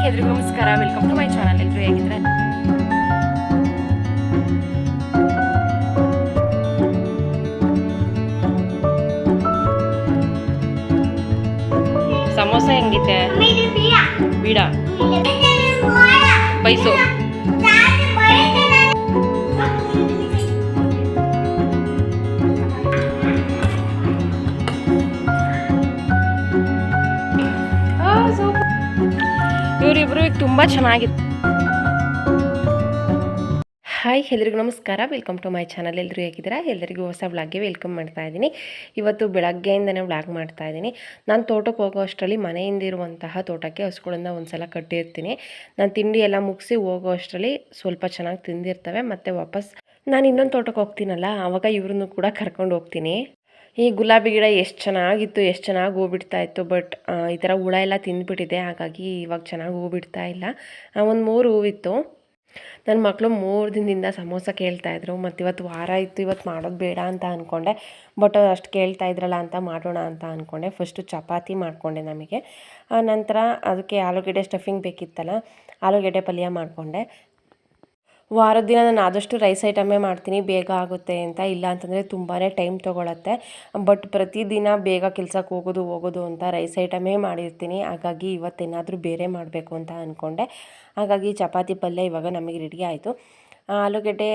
ಎಲ್ರಿಗೂ ನಮಸ್ಕಾರ, welcome to my channel. ಎಲ್ಲರೂ ಹೇಗಿದ್ರೆ ಸಮೋಸ ಹೆಂಗಿತ್ತೆ? ಬೀಡ ಬೈಸು. ಇವರಿಬ್ರು ಈಗ ತುಂಬ ಚೆನ್ನಾಗಿತ್ತು. ಹಾಯ್, ಎಲ್ರಿಗೂ ನಮಸ್ಕಾರ, ವೆಲ್ಕಮ್ ಟು ಮೈ ಚಾನಲ್. ಎಲ್ಲರೂ ಹೇಗಿದ್ದೀರಾ? ಎಲ್ಲರಿಗೂ ಹೊಸ ವ್ಲಾಗ್ಗೆ ವೆಲ್ಕಮ್ ಮಾಡ್ತಾ ಇದ್ದೀನಿ. ಇವತ್ತು ಬೆಳಗ್ಗೆಯಿಂದನೇ ವ್ಲಾಗ್ ಮಾಡ್ತಾ ಇದ್ದೀನಿ. ನಾನು ತೋಟಕ್ಕೆ ಹೋಗೋ ಅಷ್ಟರಲ್ಲಿ ಮನೆಯಿಂದ ಇರುವಂತಹ ತೋಟಕ್ಕೆ ಹಸುಗಳನ್ನ ಒಂದ್ಸಲ ಕಟ್ಟಿರ್ತೀನಿ. ನಾನು ತಿಂಡಿ ಎಲ್ಲ ಮುಗಿಸಿ ಹೋಗೋ ಅಷ್ಟರಲ್ಲಿ ಸ್ವಲ್ಪ ಚೆನ್ನಾಗಿ ತಿಂದಿರ್ತವೆ. ಮತ್ತು ವಾಪಸ್ ನಾನು ಇನ್ನೊಂದು ತೋಟಕ್ಕೆ ಹೋಗ್ತೀನಲ್ಲ, ಆವಾಗ ಇವ್ರನ್ನೂ ಕೂಡ ಕರ್ಕೊಂಡು ಹೋಗ್ತೀನಿ. ಈ ಗುಲಾಬಿ ಗಿಡ ಎಷ್ಟು ಚೆನ್ನಾಗಿತ್ತು, ಎಷ್ಟು ಚೆನ್ನಾಗಿ ಹೂ ಬಿಡ್ತಾ ಇತ್ತು. ಬಟ್ ಈ ಥರ ಹುಳ ಎಲ್ಲ ತಿಂದುಬಿಟ್ಟಿದೆ, ಹಾಗಾಗಿ ಇವಾಗ ಚೆನ್ನಾಗಿ ಹೂ ಬಿಡ್ತಾ ಇಲ್ಲ. ಒಂದು 3 ಹೂವಿತ್ತು. ನನ್ನ ಮಕ್ಕಳು 3 ದಿನದಿಂದ ಸಮೋಸ ಕೇಳ್ತಾಯಿದ್ರು. ಮತ್ತು ಇವತ್ತು ವಾರ ಇತ್ತು, ಇವತ್ತು ಮಾಡೋದು ಬೇಡ ಅಂತ ಅಂದ್ಕೊಂಡೆ. ಬಟ್ ಅಷ್ಟು ಕೇಳ್ತಾ ಇದ್ರಲ್ಲ ಅಂತ ಮಾಡೋಣ ಅಂತ ಅಂದ್ಕೊಂಡೆ. ಫಸ್ಟು ಚಪಾತಿ ಮಾಡಿಕೊಂಡೆ ನಮಗೆ. ನಂತರ ಅದಕ್ಕೆ ಆಲೂಗೆಡ್ಡೆ ಸ್ಟಫಿಂಗ್ ಬೇಕಿತ್ತಲ್ಲ, ಆಲೂಗೆಡ್ಡೆ ಪಲ್ಯ ಮಾಡಿಕೊಂಡೆ. ವಾರದ ದಿನ ನಾನು ಆದಷ್ಟು ರೈಸ್ ಐಟಮೇ ಮಾಡ್ತೀನಿ, ಬೇಗ ಆಗುತ್ತೆ ಅಂತ. ಇಲ್ಲ ಅಂತಂದರೆ ತುಂಬಾ ಟೈಮ್ ತೊಗೊಳತ್ತೆ. ಬಟ್ ಪ್ರತಿದಿನ ಬೇಗ ಕೆಲ್ಸಕ್ಕೆ ಹೋಗೋದು ಅಂತ ರೈಸ್ ಐಟಮೇ ಮಾಡಿರ್ತೀನಿ. ಹಾಗಾಗಿ ಇವತ್ತೇನಾದರೂ ಬೇರೆ ಮಾಡಬೇಕು ಅಂತ ಅಂದ್ಕೊಂಡೆ. ಹಾಗಾಗಿ ಚಪಾತಿ ಪಲ್ಯ ಇವಾಗ ನಮಗೆ ರೆಡಿ ಆಯಿತು. ಆಲೂಗೆಡ್ಡೆ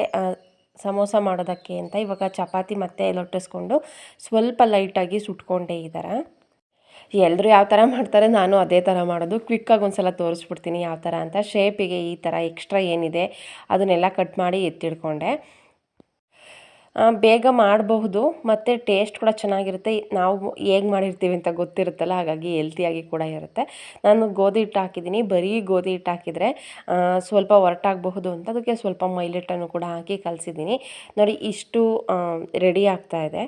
ಸಮೋಸ ಮಾಡೋದಕ್ಕೆ ಅಂತ ಇವಾಗ ಚಪಾತಿ ಮತ್ತೆ ಲೊಟ್ಟಿಸ್ಕೊಂಡು ಸ್ವಲ್ಪ ಲೈಟಾಗಿ ಸುಟ್ಕೊಂಡೆ. ಈ ಥರ ಎಲ್ಲರೂ ಯಾವ ಥರ ಮಾಡ್ತಾರೆ, ನಾನು ಅದೇ ಥರ ಮಾಡೋದು. ಕ್ವಿಕ್ಕಾಗಿ ಒಂದು ಸಲ ತೋರಿಸ್ಬಿಡ್ತೀನಿ ಯಾವ ಥರ ಅಂತ. ಶೇಪಿಗೆ ಈ ಥರ ಎಕ್ಸ್ಟ್ರಾ ಏನಿದೆ ಅದನ್ನೆಲ್ಲ ಕಟ್ ಮಾಡಿ ಎತ್ತಿಡ್ಕೊಂಡೆ. ಬೇಗ ಮಾಡಬಹುದು ಮತ್ತು ಟೇಸ್ಟ್ ಕೂಡ ಚೆನ್ನಾಗಿರುತ್ತೆ. ನಾವು ಹೇಗೆ ಮಾಡಿರ್ತೀವಿ ಅಂತ ಗೊತ್ತಿರುತ್ತಲ್ಲ, ಹಾಗಾಗಿ ಹೆಲ್ತಿಯಾಗಿ ಕೂಡ ಇರುತ್ತೆ. ನಾನು ಗೋಧಿ ಹಿಟ್ಟು ಹಾಕಿದ್ದೀನಿ. ಬರೀ ಗೋಧಿ ಹಿಟ್ಟು ಹಾಕಿದರೆ ಸ್ವಲ್ಪ ಹೊರಟಾಗಬಹುದು ಅಂತ ಅದಕ್ಕೆ ಸ್ವಲ್ಪ ಮೈಲಿಟ್ಟನ್ನು ಕೂಡ ಹಾಕಿ ಕಲಸಿದ್ದೀನಿ. ನೋಡಿ, ಇಷ್ಟು ರೆಡಿ ಆಗ್ತಾಯಿದೆ.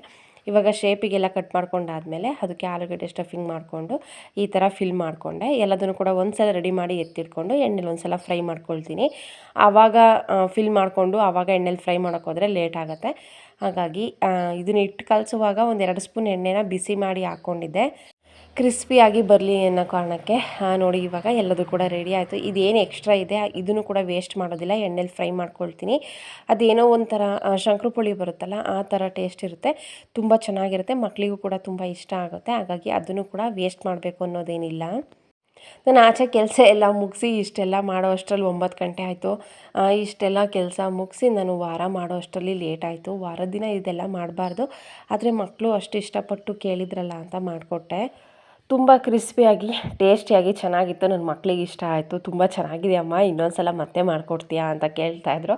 ಇವಾಗ ಶೇಪಿಗೆಲ್ಲ ಕಟ್ ಮಾಡ್ಕೊಂಡಾದಮೇಲೆ ಅದಕ್ಕೆ ಆಲೂಗಡ್ಡೆ ಸ್ಟಫಿಂಗ್ ಮಾಡಿಕೊಂಡು ಈ ಥರ ಫಿಲ್ ಮಾಡಿಕೊಂಡೆ. ಎಲ್ಲದನ್ನು ಕೂಡ ಒಂದು ಸಲ ರೆಡಿ ಮಾಡಿ ಎತ್ತಿಟ್ಕೊಂಡು ಎಣ್ಣೆಲಿ ಒಂದು ಸಲ ಫ್ರೈ ಮಾಡ್ಕೊಳ್ತೀನಿ. ಆವಾಗ ಫಿಲ್ ಮಾಡಿಕೊಂಡು ಆವಾಗ ಎಣ್ಣೆಲಿ ಫ್ರೈ ಮಾಡೋಕ್ಕೋದ್ರೆ ಲೇಟ್ ಆಗುತ್ತೆ. ಹಾಗಾಗಿ ಇದನ್ನ ಹಿಟ್ಟು ಕಲಸುವಾಗ 1-2 ಸ್ಪೂನ್ ಎಣ್ಣೆನ ಬಿಸಿ ಮಾಡಿ ಹಾಕ್ಕೊಂಡಿದ್ದೆ, ಕ್ರಿಸ್ಪಿಯಾಗಿ ಬರಲಿ ಅನ್ನೋ ಕಾರಣಕ್ಕೆ. ನೋಡಿ, ಇವಾಗ ಎಲ್ಲದೂ ಕೂಡ ರೆಡಿ ಆಯಿತು. ಇದೇನು ಎಕ್ಸ್ಟ್ರಾ ಇದೆ ಇದನ್ನು ಕೂಡ ವೇಸ್ಟ್ ಮಾಡೋದಿಲ್ಲ, ಎಣ್ಣೆಲಿ ಫ್ರೈ ಮಾಡ್ಕೊಳ್ತೀನಿ. ಅದೇನೋ ಒಂಥರ ಶಂಕರಪುಳಿ ಬರುತ್ತಲ್ಲ, ಆ ಥರ ಟೇಸ್ಟ್ ಇರುತ್ತೆ, ತುಂಬ ಚೆನ್ನಾಗಿರುತ್ತೆ. ಮಕ್ಕಳಿಗೂ ಕೂಡ ತುಂಬ ಇಷ್ಟ ಆಗುತ್ತೆ. ಹಾಗಾಗಿ ಅದನ್ನು ಕೂಡ ವೇಸ್ಟ್ ಮಾಡಬೇಕು ಅನ್ನೋದೇನಿಲ್ಲ. ನಾನು ಆಚೆ ಕೆಲಸ ಎಲ್ಲ ಮುಗಿಸಿ ಇಷ್ಟೆಲ್ಲ ಮಾಡೋ ಅಷ್ಟರಲ್ಲಿ 9 ಗಂಟೆ ಆಯಿತು. ಇಷ್ಟೆಲ್ಲ ಕೆಲಸ ಮುಗಿಸಿ ನಾನು ವಾರ ಮಾಡೋ ಅಷ್ಟರಲ್ಲಿ ಲೇಟ್ ಆಯಿತು. ವಾರದ ದಿನ ಇದೆಲ್ಲ ಮಾಡಬಾರ್ದು, ಆದರೆ ಮಕ್ಕಳು ಅಷ್ಟು ಇಷ್ಟಪಟ್ಟು ಕೇಳಿದ್ರಲ್ಲ ಅಂತ ಮಾಡಿಕೊಟ್ಟೆ. ತುಂಬ ಕ್ರಿಸ್ಪಿಯಾಗಿ ಟೇಸ್ಟಿಯಾಗಿ ಚೆನ್ನಾಗಿತ್ತು. ನನ್ನ ಮಕ್ಕಳಿಗೆ ಇಷ್ಟ ಆಯಿತು. ತುಂಬ ಚೆನ್ನಾಗಿದೆ ಅಮ್ಮ, ಇನ್ನೊಂದು ಸಲ ಮತ್ತೆ ಮಾಡಿಕೊಡ್ತೀಯಾ ಅಂತ ಕೇಳ್ತಾಯಿದ್ರು.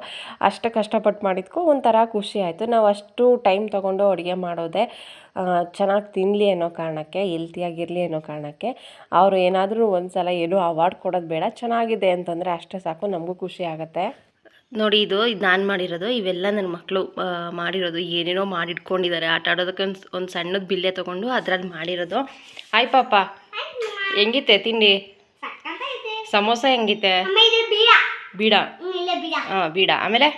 ಅಷ್ಟು ಕಷ್ಟಪಟ್ಟು ಮಾಡಿದ್ಕೋ ಒಂಥರ ಖುಷಿ ಆಯಿತು. ನಾವು ಅಷ್ಟು ಟೈಮ್ ತೊಗೊಂಡು ಅಡುಗೆ ಮಾಡೋದೆ ಚೆನ್ನಾಗಿ ತಿನ್ನಲಿ ಅನ್ನೋ ಕಾರಣಕ್ಕೆ, ಹೆಲ್ತಿಯಾಗಿರಲಿ ಅನ್ನೋ ಕಾರಣಕ್ಕೆ. ಅವರು ಏನಾದರೂ ಒಂದು ಸಲ ಏನೂ ಅವಾರ್ಡ್ ಕೊಡೋದು ಬೇಡ, ಚೆನ್ನಾಗಿದೆ ಅಂತಂದರೆ ಅಷ್ಟೇ ಸಾಕು, ನಮಗೂ ಖುಷಿ ಆಗುತ್ತೆ. ನೋಡಿ, ಇದು ನಾನು ಮಾಡಿರೋದು, ಇವೆಲ್ಲ ನನ್ನ ಮಕ್ಕಳು ಮಾಡಿರೋದು. ಏನೇನೋ ಮಾಡಿಟ್ಕೊಂಡಿದ್ದಾರೆ ಆಟ ಆಡೋದಕ್ಕೆ. ಒಂದು ಸಣ್ಣದ ಬಿಲ್ಲೆ ತೊಗೊಂಡು ಅದ್ರಲ್ಲಿ ಮಾಡಿರೋದು. ಹಾಯ್ ಪಾಪ, ಹೆಂಗಿತ್ತೆ ತಿಂಡಿ? ಸಮೋಸ ಹೆಂಗಿತ್ತೆ? ಬೀಡ. ಹಾಂ, ಬೀಡ. ಆಮೇಲೆ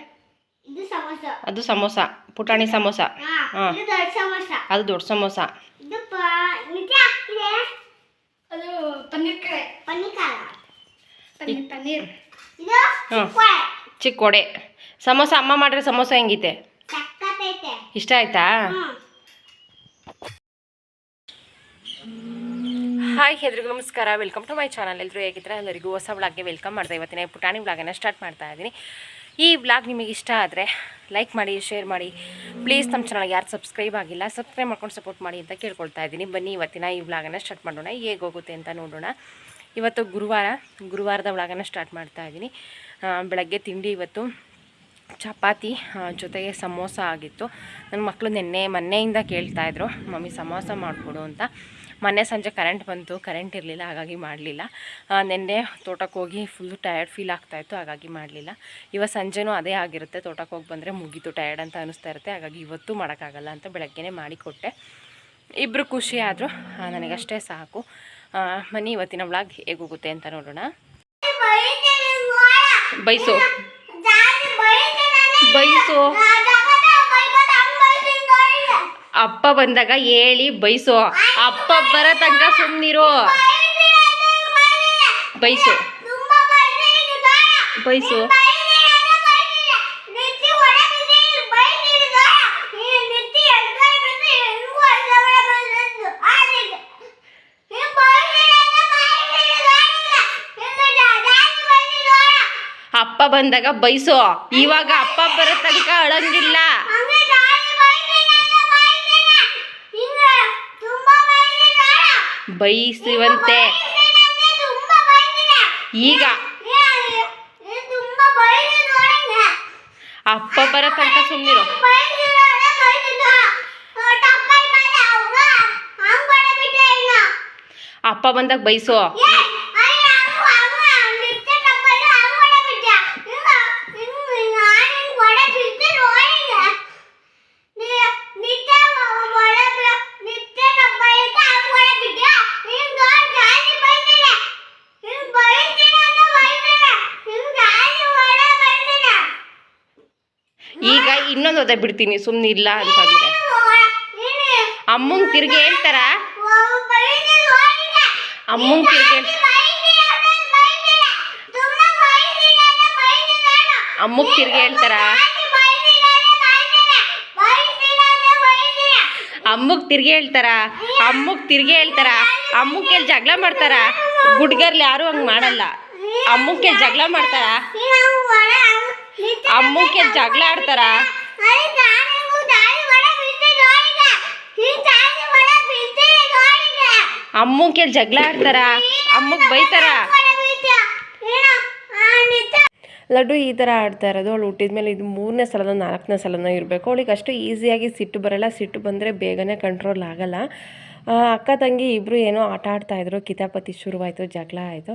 ಅದು ಸಮೋಸ, ಪುಟಾಣಿ ಸಮೋಸ. ಹಾಂ, ಅದು ದೊಡ್ಡ ಸಮೋಸ. ಚಿಕ್ಕ ವಡೆ. ಸಮೋಸ ಅಮ್ಮ ಮಾಡ್ರೆ ಸಮೋಸ ಹೆಂಗಿತ್ತೆ? ಇಷ್ಟ ಆಯ್ತಾ? ಹಾಯ್, ಎಲ್ರಿಗೂ ನಮಸ್ಕಾರ, ವೆಲ್ಕಮ್ ಟು ಮೈ ಚಾನಲ್. ಎಲ್ಲರೂ ಹೇಗಿದ್ರೆ ಎಲ್ಲರಿಗೂ ಹೊಸ ವ್ಲಾಗ್ಗೆ ವೆಲ್ಕಮ್ ಮಾಡ್ತಾ ಇವತ್ತಿನ ಪುಟಾಣಿ ವ್ಲಾಗನ್ನು ಸ್ಟಾರ್ಟ್ ಮಾಡ್ತಾ ಇದ್ದೀನಿ. ಈ ವ್ಲಾಗ್ ನಿಮಗೆ ಇಷ್ಟ ಆದರೆ ಲೈಕ್ ಮಾಡಿ, ಶೇರ್ ಮಾಡಿ ಪ್ಲೀಸ್. ನಮ್ಮ ಚಾನಲ್ಗೆ ಯಾರು ಸಬ್ಸ್ಕ್ರೈಬ್ ಆಗಿಲ್ಲ, ಸಬ್ಸ್ಕ್ರೈಬ್ ಮಾಡ್ಕೊಂಡು ಸಪೋರ್ಟ್ ಮಾಡಿ ಅಂತ ಕೇಳ್ಕೊಳ್ತಾ ಇದ್ದೀನಿ. ಬನ್ನಿ ಇವತ್ತಿನ ಈ ವ್ಲಾಗನ್ನು ಸ್ಟಾರ್ಟ್ ಮಾಡೋಣ, ಹೇಗೆ ಹೋಗುತ್ತೆ ಅಂತ ನೋಡೋಣ. ಇವತ್ತು ಗುರುವಾರದ ವ್ಲಾಗನ್ನು ಸ್ಟಾರ್ಟ್ ಮಾಡ್ತಾ ಇದ್ದೀನಿ. ಬೆಳಗ್ಗೆ ತಿಂಡಿ ಇವತ್ತು ಚಪಾತಿ ಜೊತೆಗೆ ಸಮೋಸ ಆಗಿತ್ತು. ನನ್ನ ಮಕ್ಕಳು ಮೊನ್ನೆಯಿಂದ ಕೇಳ್ತಾಯಿದ್ರು, ಮಮ್ಮಿ ಸಮೋಸ ಮಾಡಿಕೊಡು ಅಂತ. ಮೊನ್ನೆ ಸಂಜೆ ಕರೆಂಟ್ ಬಂತು, ಕರೆಂಟ್ ಇರಲಿಲ್ಲ, ಹಾಗಾಗಿ ಮಾಡಲಿಲ್ಲ. ನೆನ್ನೆ ತೋಟಕ್ಕೆ ಹೋಗಿ ಫುಲ್ಲು ಟಯರ್ಡ್ ಫೀಲ್ ಆಗ್ತಾಯಿತ್ತು, ಹಾಗಾಗಿ ಮಾಡಲಿಲ್ಲ. ಇವತ್ತು ಸಂಜೆನೂ ಅದೇ ಆಗಿರುತ್ತೆ, ತೋಟಕ್ಕೆ ಹೋಗಿ ಬಂದರೆ ಮುಗೀತು ಟಯರ್ಡ್ ಅಂತ ಅನ್ನಿಸ್ತಾ ಇರುತ್ತೆ. ಹಾಗಾಗಿ ಇವತ್ತು ಮಾಡೋಕ್ಕಾಗಲ್ಲ ಅಂತ ಬೆಳಗ್ಗೆನೇ ಮಾಡಿಕೊಟ್ಟೆ. ಇಬ್ಬರು ಖುಷಿ ಆದರು, ನನಗಷ್ಟೇ ಸಾಕು. ಬನ್ನಿ ಇವತ್ತಿನ ವ್ಲಾಗ್ ಹೇಗೆ ಹೋಗುತ್ತೆ ಅಂತ ನೋಡೋಣ. ಬೈಸು ಅಪ್ಪ ಬಂದಾಗ ಹೇಳಿ ಬೈಸು, ಅಪ್ಪ ಬರೋ ತನಕ ಸುಮ್ಮನಿರು. ಬೈಸು ಬೈಸು. ಅಪ್ಪ ಬಂದಾಗ ಬೈಸು. ಇವಾಗ ಅಪ್ಪ ಬರೋ ತನಕ ಅಳಂಗಿಲ್ಲ. ಬೈಸುವಂತೆ ಈಗ ಅಪ್ಪ ಬರೋ ತನಕ ಸುಮ್ಮನಿರು. ಅಪ್ಪ ಬಂದಾಗ ಬೈಸು. ಈಗ ಇನ್ನೊಂದು ಓದ ಬಿಡ್ತೀನಿ ಸುಮ್ಮನೆ ಇಲ್ಲ ಅಂತಂದ್ರೆ. ಅಮ್ಮಂಗೆ ತಿರ್ಗಿ ಹೇಳ್ತಾರ. ಅಮ್ಮಂಗೆ ತಿರ್ಗಿ ಅಮ್ಮಗ್ ತಿರ್ಗಿ ಹೇಳ್ತಾರ. ಅಮ್ಮಗ್ ತಿರ್ಗಿ ಹೇಳ್ತಾರ. ಅಮ್ಮಗ್ ತಿರ್ಗಿ ಹೇಳ್ತಾರ. ಅಮ್ಮಗ್ ಕೇಳಿ ಜಗಳ ಮಾಡ್ತಾರ. ಗುಡ್ಗರ್ಲಿ ಯಾರು ಹಂಗ್ ಮಾಡಲ್ಲ. ಅಮ್ಮಗ್ ಕೇಳಿ ಜಗಳ ಮಾಡ್ತಾರ. ಅಮ್ಮಕ್ಕೆ ಜಗಳ ಆಡ್ತಾರ. ಅಮ್ಮಕ್ಕೆ ಜಗಳ ಆಡ್ತಾರ. ಅಮ್ಮಗ್ ಬೈತಾರ. ಲಡ್ಡು ಈ ಥರ ಆಡ್ತಾ ಇರೋದು. ಅವಳು ಹುಟ್ಟಿದ್ಮೇಲೆ ಇದು 3ನೇ ಸಲನೋ 4ನೇ ಸಲನೋ ಇರಬೇಕು. ಅವಳಿಗೆ ಅಷ್ಟು ಈಸಿಯಾಗಿ ಸಿಟ್ಟು ಬರೋಲ್ಲ. ಸಿಟ್ಟು ಬಂದರೆ ಬೇಗನೆ ಕಂಟ್ರೋಲ್ ಆಗಲ್ಲ. ಅಕ್ಕ ತಂಗಿ ಇಬ್ಬರು ಏನೋ ಆಟ ಆಡ್ತಾಯಿದ್ರು. ಕಿತಾಪತಿ ಶುರುವಾಯಿತು, ಜಗಳ ಆಯಿತು.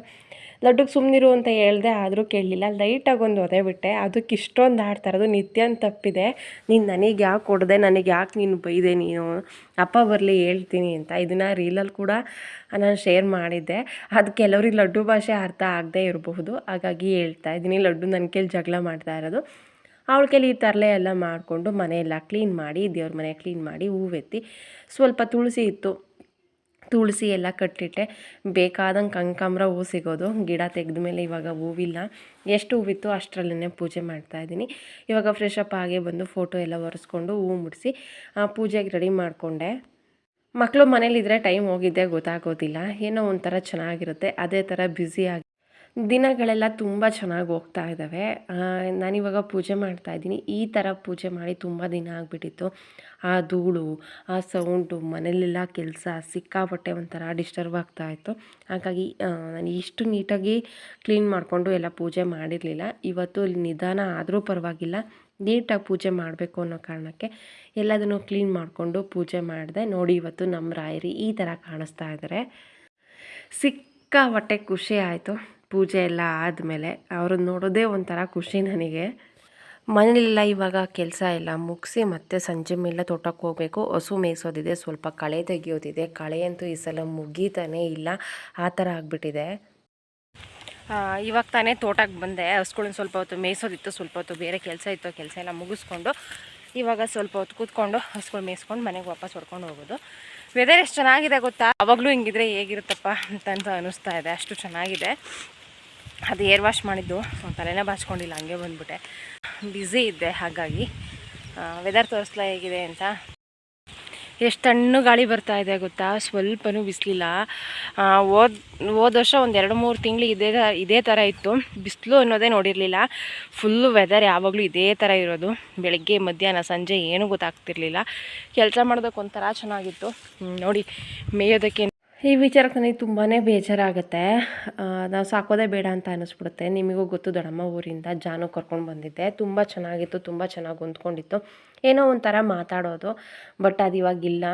ಲಡ್ಡುಗೆ ಸುಮ್ಮನಿರು ಅಂತ ಹೇಳಿದೆ, ಆದರೂ ಕೇಳಲಿಲ್ಲ. ಲೈಟಾಗಿ ಒಂದು ಒದೆ ಬಿಟ್ಟೆ. ಅದಕ್ಕೆ ಇಷ್ಟೊಂದು ಆಡ್ತಾ ಇರೋದು. ನಿತ್ಯನ ತಪ್ಪಿದೆ. ನೀನು ನನಗೆ ಯಾಕೆ ಕೊಡದೆ, ನನಗೆ ಯಾಕೆ ನೀನು ಬೈದೆ, ನೀನು ಅಪ್ಪ ಬರಲಿ ಹೇಳ್ತೀನಿ ಅಂತ. ಇದನ್ನು ರೀಲಲ್ಲಿ ಕೂಡ ನಾನು ಶೇರ್ ಮಾಡಿದ್ದೆ. ಅದು ಕೆಲವ್ರಿಗೆ ಲಡ್ಡು ಭಾಷೆ ಅರ್ಥ ಆಗದೆ ಇರಬಹುದು, ಹಾಗಾಗಿ ಹೇಳ್ತಾ ಇದ್ದೀನಿ. ಲಡ್ಡು ನನ್ನ ಕೈಲಿ ಜಗಳ ಮಾಡ್ತಾ ಇರೋದು. ಅವಳ ಕೈಲಿ ಈ ತರಲೆ ಎಲ್ಲ ಮಾಡಿಕೊಂಡು ಮನೆಯೆಲ್ಲ ಕ್ಲೀನ್ ಮಾಡಿ, ದೇವ್ರ ಮನೆ ಕ್ಲೀನ್ ಮಾಡಿ, ಹೂವೆತ್ತಿ, ಸ್ವಲ್ಪ ತುಳಸಿ ಇತ್ತು, ತುಳಸಿ ಎಲ್ಲ ಕಟ್ಟಿಟ್ಟೆ. ಬೇಕಾದಂಗೆ ಕನಕಾಂಬರ ಹೂ ಸಿಗೋದು. ಗಿಡ ತೆಗೆದ ಮೇಲೆ ಇವಾಗ ಹೂವಿಲ್ಲ. ಎಷ್ಟು ಹೂವಿತ್ತು ಅಷ್ಟರಲ್ಲೇ ಪೂಜೆ ಮಾಡ್ತಾಯಿದ್ದೀನಿ. ಇವಾಗ ಫ್ರೆಶ್ ಅಪ್ ಆಗಿ ಬಂದು ಫೋಟೋ ಎಲ್ಲ ಒರೆಸ್ಕೊಂಡು ಹೂ ಮುಡಿಸಿ ಪೂಜೆಗೆ ರೆಡಿ ಮಾಡಿಕೊಂಡೆ. ಮಕ್ಕಳು ಮನೇಲಿದ್ದರೆ ಟೈಮ್ ಹೋಗಿದ್ದೆ ಗೊತ್ತಾಗೋದಿಲ್ಲ. ಏನೋ ಒಂಥರ ಚೆನ್ನಾಗಿರುತ್ತೆ. ಅದೇ ಥರ ಬ್ಯುಸಿಯಾಗಿ ದಿನಗಳೆಲ್ಲ ತುಂಬ ಚೆನ್ನಾಗಿ ಹೋಗ್ತಾ ಇದ್ದಾವೆ. ನಾನಿವಾಗ ಪೂಜೆ ಮಾಡ್ತಾಯಿದ್ದೀನಿ. ಈ ಥರ ಪೂಜೆ ಮಾಡಿ ತುಂಬ ದಿನ ಆಗಿಬಿಟ್ಟಿತ್ತು. ಆ ಧೂಳು, ಆ ಸೌಂಡು, ಮನೇಲೆಲ್ಲ ಕೆಲಸ ಸಿಕ್ಕಾಪಟ್ಟೆ ಒಂಥರ ಡಿಸ್ಟರ್ಬ್ ಆಗ್ತಾಯಿತ್ತು. ಹಾಗಾಗಿ ನಾನು ಇಷ್ಟು ನೀಟಾಗಿ ಕ್ಲೀನ್ ಮಾಡಿಕೊಂಡು ಎಲ್ಲ ಪೂಜೆ ಮಾಡಿರಲಿಲ್ಲ. ಇವತ್ತು ಇಲ್ಲಿ ನಿಧಾನ ಆದರೂ ಪರವಾಗಿಲ್ಲ, ನೀಟಾಗಿ ಪೂಜೆ ಮಾಡಬೇಕು ಅನ್ನೋ ಕಾರಣಕ್ಕೆ ಎಲ್ಲದನ್ನು ಕ್ಲೀನ್ ಮಾಡಿಕೊಂಡು ಪೂಜೆ ಮಾಡಿದೆ. ನೋಡಿ, ಇವತ್ತು ನಮ್ಮ ರಾಯರಿ ಈ ಥರ ಕಾಣಿಸ್ತಾ ಇದ್ದಾರೆ. ಸಿಕ್ಕಾಪಟ್ಟೆ ಖುಷಿ ಆಯಿತು. ಪೂಜೆ ಎಲ್ಲ ಆದಮೇಲೆ ಅವ್ರನ್ನ ನೋಡೋದೇ ಒಂಥರ ಖುಷಿ ನನಗೆ. ಮನೇಲೆಲ್ಲ ಇವಾಗ ಕೆಲಸ ಎಲ್ಲ ಮುಗಿಸಿ ಮತ್ತೆ ಸಂಜೆ ಮೇಲೆ ತೋಟಕ್ಕೆ ಹೋಗಬೇಕು. ಹಸು ಮೇಯಿಸೋದಿದೆ, ಸ್ವಲ್ಪ ಕಳೆ ತೆಗಿಯೋದಿದೆ. ಕಳೆ ಅಂತೂ ಈ ಸಲ ಮುಗೀತಾನೇ ಇಲ್ಲ, ಆ ಥರ ಆಗಿಬಿಟ್ಟಿದೆ. ಇವಾಗ ತಾನೇ ತೋಟಕ್ಕೆ ಬಂದೆ. ಹಸುಗಳನ್ನ ಸ್ವಲ್ಪ ಹೊತ್ತು ಮೇಯಿಸೋದಿತ್ತು, ಸ್ವಲ್ಪ ಹೊತ್ತು ಬೇರೆ ಕೆಲಸ ಇತ್ತು. ಕೆಲಸ ಎಲ್ಲ ಮುಗಿಸ್ಕೊಂಡು ಇವಾಗ ಸ್ವಲ್ಪ ಹೊತ್ತು ಕೂತ್ಕೊಂಡು ಹಸುಗಳು ಮೇಯಿಸ್ಕೊಂಡು ಮನೆಗೆ ವಾಪಸ್ ಹೊಡ್ಕೊಂಡು ಹೋಗೋದು. ವೆದರ್ ಎಷ್ಟು ಚೆನ್ನಾಗಿದೆ ಗೊತ್ತಾ. ಅವಾಗಲೂ ಹಿಂಗಿದ್ರೆ ಹೇಗಿರುತ್ತಪ್ಪ ಅಂತ ಅನ್ನಿಸ್ತಾ ಇದೆ. ಅಷ್ಟು ಚೆನ್ನಾಗಿದೆ. ಅದು ಏರ್ ವಾಶ್ ಮಾಡಿದ್ದು, ತಲೆನೇ ಬಾಚ್ಕೊಂಡಿಲ್ಲ, ಹಂಗೆ ಬಂದುಬಿಟ್ಟೆ. ಬ್ಯುಸಿ ಇದ್ದೆ, ಹಾಗಾಗಿ ವೆದರ್ ತೋರಿಸ್ಲಾ ಹೇಗಿದೆ ಅಂತ. ಎಷ್ಟು ತಣ್ಣು ಗಾಳಿ ಬರ್ತಾ ಇದೆ ಗೊತ್ತಾ. ಸ್ವಲ್ಪನೂ ಬಿಸಿಲಿಲ್ಲ. ಹೋದ ವರ್ಷ ಒಂದು 2-3 ತಿಂಗಳು ಇದೇ ಥರ ಇತ್ತು. ಬಿಸಿಲು ಅನ್ನೋದೇ ನೋಡಿರಲಿಲ್ಲ. ಫುಲ್ಲು ವೆದರ್ ಯಾವಾಗಲೂ ಇದೇ ಥರ ಇರೋದು. ಬೆಳಗ್ಗೆ ಮಧ್ಯಾಹ್ನ ಸಂಜೆ ಏನೂ ಗೊತ್ತಾಗ್ತಿರ್ಲಿಲ್ಲ. ಕೆಲಸ ಮಾಡೋದಕ್ಕೆ ಒಂಥರ ಚೆನ್ನಾಗಿತ್ತು. ನೋಡಿ, ಮೇಯೋದಕ್ಕೆ ಈ ವಿಚಾರಕ್ಕೆ ನನಗೆ ತುಂಬಾ ಬೇಜಾರಾಗುತ್ತೆ. ನಾವು ಸಾಕೋದೇ ಬೇಡ ಅಂತ ಅನ್ನಿಸ್ಬಿಡುತ್ತೆ. ನಿಮಗೂ ಗೊತ್ತು, ದೊಡ್ಡಮ್ಮ ಊರಿಂದ ಜಾನು ಕರ್ಕೊಂಡು ಬಂದಿದ್ದೆ. ತುಂಬ ಚೆನ್ನಾಗಿತ್ತು, ತುಂಬ ಚೆನ್ನಾಗಿ ಹೊಂದ್ಕೊಂಡಿತ್ತು. ಏನೋ ಒಂಥರ ಮಾತಾಡೋದು, ಬಟ್ ಅದು ಇವಾಗಿಲ್ಲ.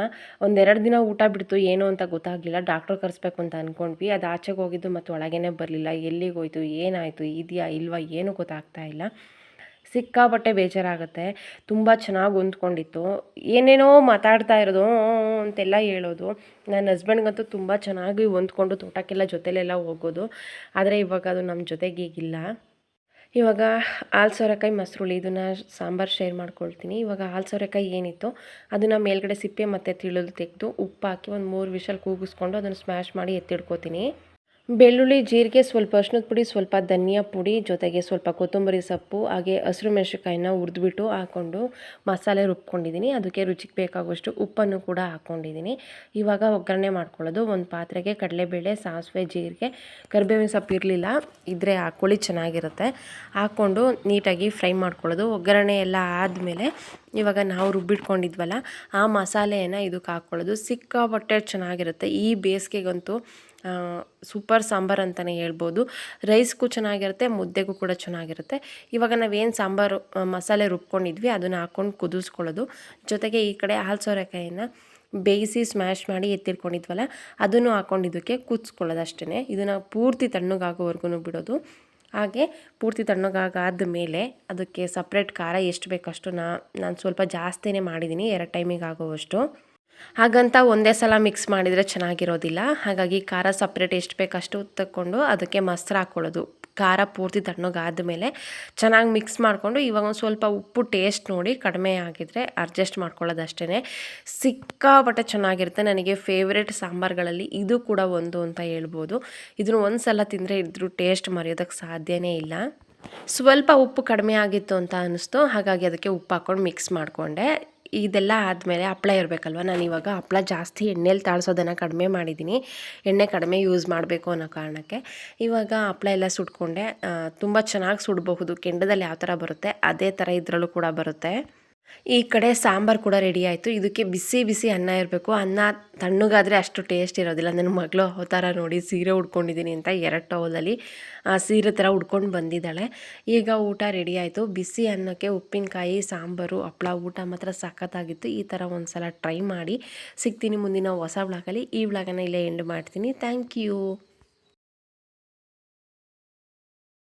1-2 ದಿನ ಊಟ ಬಿಡ್ತು, ಏನೋ ಅಂತ ಗೊತ್ತಾಗಲಿಲ್ಲ. ಡಾಕ್ಟ್ರ್ ಕರೆಸ್ಬೇಕು ಅಂತ ಅಂದ್ಕೊಂಡ್ವಿ. ಅದು ಆಚೆಗೆ ಹೋಗಿದ್ದು ಮತ್ತು ಒಳಗೇ ಬರಲಿಲ್ಲ. ಎಲ್ಲಿಗೋಯ್ತು, ಏನಾಯಿತು, ಇದೆಯಾ ಇಲ್ವಾ ಏನೂ ಗೊತ್ತಾಗ್ತಾ ಇಲ್ಲ. ಸಿಕ್ಕಾಪಟ್ಟೆ ಬೇಜಾರಾಗುತ್ತೆ. ತುಂಬ ಚೆನ್ನಾಗಿ ಹೊಂದ್ಕೊಂಡಿತ್ತು. ಏನೇನೋ ಮಾತಾಡ್ತಾ ಇರೋದು ಅಂತೆಲ್ಲ ಹೇಳೋದು. ನನ್ನ ಹಸ್ಬೆಂಡ್ಗಂತೂ ತುಂಬ ಚೆನ್ನಾಗಿ ಹೊಂದ್ಕೊಂಡು ತೋಟಕ್ಕೆಲ್ಲ ಜೊತೆಲೆಲ್ಲ ಹೋಗೋದು. ಆದರೆ ಇವಾಗ ಅದು ನಮ್ಮ ಜೊತೆಗೆ ಈಗಿಲ್ಲ. ಇವಾಗ ಹಾಲು ಸೋರೆಕಾಯಿ ಮೊಸರುಳಿ ಇದನ್ನು ಸಾಂಬಾರು ಶೇರ್ ಮಾಡ್ಕೊಳ್ತೀನಿ. ಇವಾಗ ಹಾಲು ಸೋರೆಕಾಯಿ ಏನಿತ್ತು ಅದನ್ನು ಮೇಲ್ಗಡೆ ಸಿಪ್ಪೆ ಮತ್ತು ತಿಳಲು ತೆಗೆದು ಉಪ್ಪು ಹಾಕಿ ಒಂದು 3 ವಿಷಲ್ ಕೂಗಿಸ್ಕೊಂಡು ಅದನ್ನು ಸ್ಮ್ಯಾಶ್ ಮಾಡಿ ಎತ್ತಿಡ್ಕೋತೀನಿ. ಬೆಳ್ಳುಳ್ಳಿ, ಜೀರಿಗೆ, ಸ್ವಲ್ಪ ಅರಿಶಿನದ ಪುಡಿ, ಸ್ವಲ್ಪ ಧನಿಯಾ ಪುಡಿ, ಜೊತೆಗೆ ಸ್ವಲ್ಪ ಕೊತ್ತಂಬರಿ ಸೊಪ್ಪು, ಹಾಗೆ ಹಸಿರು ಮೆಣಸಿನ್ಕಾಯಿನ ಹುರಿದ್ಬಿಟ್ಟು ಹಾಕ್ಕೊಂಡು ಮಸಾಲೆ ರುಬ್ಕೊಂಡಿದ್ದೀನಿ. ಅದಕ್ಕೆ ರುಚಿಗೆ ಬೇಕಾಗುವಷ್ಟು ಉಪ್ಪನ್ನು ಕೂಡ ಹಾಕ್ಕೊಂಡಿದ್ದೀನಿ. ಇವಾಗ ಒಗ್ಗರಣೆ ಮಾಡ್ಕೊಳ್ಳೋದು. ಒಂದು ಪಾತ್ರೆಗೆ ಕಡಲೆಬೇಳೆ, ಸಾಸಿವೆ, ಜೀರಿಗೆ, ಕರಿಬೇವಿನ ಸೊಪ್ಪು ಇರಲಿಲ್ಲ ಇದ್ದರೆ ಹಾಕ್ಕೊಳ್ಳಿ, ಚೆನ್ನಾಗಿರುತ್ತೆ. ಹಾಕ್ಕೊಂಡು ನೀಟಾಗಿ ಫ್ರೈ ಮಾಡ್ಕೊಳ್ಳೋದು. ಒಗ್ಗರಣೆ ಎಲ್ಲ ಆದಮೇಲೆ ಇವಾಗ ನಾವು ರುಬ್ಬಿಟ್ಕೊಂಡಿದ್ವಲ್ಲ ಆ ಮಸಾಲೆಯನ್ನು ಇದಕ್ಕೆ ಹಾಕ್ಕೊಳ್ಳೋದು. ಸಿಕ್ಕಾಪಟ್ಟೆ ಚೆನ್ನಾಗಿರುತ್ತೆ. ಈ ಬೇಸಿಗೆಗಂತೂ ಸೂಪರ್ ಸಾಂಬಾರು ಅಂತಲೇ ಹೇಳ್ಬೋದು. ರೈಸ್ಗೂ ಚೆನ್ನಾಗಿರುತ್ತೆ, ಮುದ್ದೆಗೂ ಕೂಡ ಚೆನ್ನಾಗಿರುತ್ತೆ. ಇವಾಗ ನಾವೇನು ಸಾಂಬಾರು ಮಸಾಲೆ ರುಬ್ಕೊಂಡಿದ್ವಿ ಅದನ್ನು ಹಾಕ್ಕೊಂಡು ಕುದಿಸ್ಕೊಳ್ಳೋದು. ಜೊತೆಗೆ ಈ ಕಡೆ ಹಾಲು ಸೋರೆಕಾಯಿನ ಬೇಯಿಸಿ ಸ್ಮ್ಯಾಶ್ ಮಾಡಿ ಎತ್ತಿಟ್ಕೊಂಡಿದ್ವಲ್ಲ ಅದನ್ನು ಹಾಕ್ಕೊಂಡಿದ್ದಕ್ಕೆ ಕುದಿಸ್ಕೊಳ್ಳೋದು ಅಷ್ಟೇ. ಇದನ್ನು ಪೂರ್ತಿ ತಣ್ಣಗಾಗೋವರೆಗೂ ಬಿಡೋದು. ಹಾಗೆ ಪೂರ್ತಿ ತಣ್ಣಗಾದ ಮೇಲೆ ಅದಕ್ಕೆ ಸಪ್ರೇಟ್ ಖಾರ ಎಷ್ಟು ಬೇಕಷ್ಟು ನಾನು ಸ್ವಲ್ಪ ಜಾಸ್ತಿನೇ ಮಾಡಿದ್ದೀನಿ, 2 ಟೈಮಿಗೆ ಆಗೋವಷ್ಟು. ಹಾಗಂತ ಒಂದೇ ಸಲ ಮಿಕ್ಸ್ ಮಾಡಿದರೆ ಚೆನ್ನಾಗಿರೋದಿಲ್ಲ. ಹಾಗಾಗಿ ಖಾರ ಸಪ್ರೇಟ್ ಎಷ್ಟು ಬೇಕಷ್ಟು ತಕ್ಕೊಂಡು ಅದಕ್ಕೆ ಮೊಸರು ಹಾಕ್ಕೊಳ್ಳೋದು. ಖಾರ ಪೂರ್ತಿ ತಣ್ಣಗಾದ ಮೇಲೆ ಚೆನ್ನಾಗಿ ಮಿಕ್ಸ್ ಮಾಡಿಕೊಂಡು ಇವಾಗ ಒಂದು ಸ್ವಲ್ಪ ಉಪ್ಪು ಟೇಸ್ಟ್ ನೋಡಿ ಕಡಿಮೆ ಆಗಿದ್ರೆ ಅಡ್ಜಸ್ಟ್ ಮಾಡ್ಕೊಳ್ಳೋದು ಅಷ್ಟೇ. ಸಿಕ್ಕಾಪಟ್ಟೆ ಚೆನ್ನಾಗಿರುತ್ತೆ. ನನಗೆ ಫೇವ್ರೆಟ್ ಸಾಂಬಾರುಗಳಲ್ಲಿ ಇದು ಕೂಡ ಒಂದು ಅಂತ ಹೇಳ್ಬೋದು. ಇದನ್ನು ಒಂದು ಸಲ ತಿಂದರೆ ಇದ್ರ ಟೇಸ್ಟ್ ಮರೆಯೋದಕ್ಕೆ ಸಾಧ್ಯನೇ ಇಲ್ಲ. ಸ್ವಲ್ಪ ಉಪ್ಪು ಕಡಿಮೆ ಆಗಿತ್ತು ಅಂತ ಅನ್ನಿಸ್ತು, ಹಾಗಾಗಿ ಅದಕ್ಕೆ ಉಪ್ಪು ಹಾಕ್ಕೊಂಡು ಮಿಕ್ಸ್ ಮಾಡಿಕೊಂಡೆ. ಇದೆಲ್ಲ ಆದಮೇಲೆ ಹಪ್ಪಳ ಇರಬೇಕಲ್ವ, ನಾನಿವಾಗ ಹಪ್ಪಳ ಜಾಸ್ತಿ ಎಣ್ಣೆಲಿ ತಾಳ್ಸೋದನ್ನು ಕಡಿಮೆ ಮಾಡಿದ್ದೀನಿ. ಎಣ್ಣೆ ಕಡಿಮೆ ಯೂಸ್ ಮಾಡಬೇಕು ಅನ್ನೋ ಕಾರಣಕ್ಕೆ ಇವಾಗ ಹಪ್ಪಳ ಎಲ್ಲ ಸುಟ್ಕೊಂಡೆ. ತುಂಬ ಚೆನ್ನಾಗಿ ಸುಡಬಹುದು. ಕೆಂಡದಲ್ಲಿ ಯಾವ ಥರ ಬರುತ್ತೆ ಅದೇ ಥರ ಇದರಲ್ಲೂ ಕೂಡ ಬರುತ್ತೆ. ಈ ಕಡೆ ಸಾಂಬಾರು ಕೂಡ ರೆಡಿ ಆಯಿತು. ಇದಕ್ಕೆ ಬಿಸಿ ಬಿಸಿ ಅನ್ನ ಇರಬೇಕು. ಅನ್ನ ತಣ್ಣಗಾದರೆ ಅಷ್ಟು ಟೇಸ್ಟ್ ಇರೋದಿಲ್ಲ. ನನ್ನ ಮಗಳು ಅವತಾರ ನೋಡಿ ಸೀರೆ ಉಟ್ಕೊಂಡಿದ್ದೀನಿ ಅಂತ 2 ಟವಲಲ್ಲಿ ಸೀರೆ ಥರ ಉಟ್ಕೊಂಡು ಬಂದಿದ್ದಾಳೆ. ಈಗ ಊಟ ರೆಡಿ ಆಯಿತು. ಬಿಸಿ ಅನ್ನಕ್ಕೆ ಉಪ್ಪಿನಕಾಯಿ, ಸಾಂಬಾರು, ಹಪ್ಪಳ, ಊಟ ಮಾತ್ರ ಸಖತ್ತಾಗಿತ್ತು. ಈ ಥರ ಒಂದು ಸಲ ಟ್ರೈ ಮಾಡಿ. ಸಿಗ್ತೀನಿ ಮುಂದಿನ ಹೊಸ ವ್ಲಾಗಲ್ಲಿ. ಈ ವ್ಲಾಗನ್ನು ಇಲ್ಲೇ ಎಂಡ್ ಮಾಡ್ತೀನಿ. Thank you.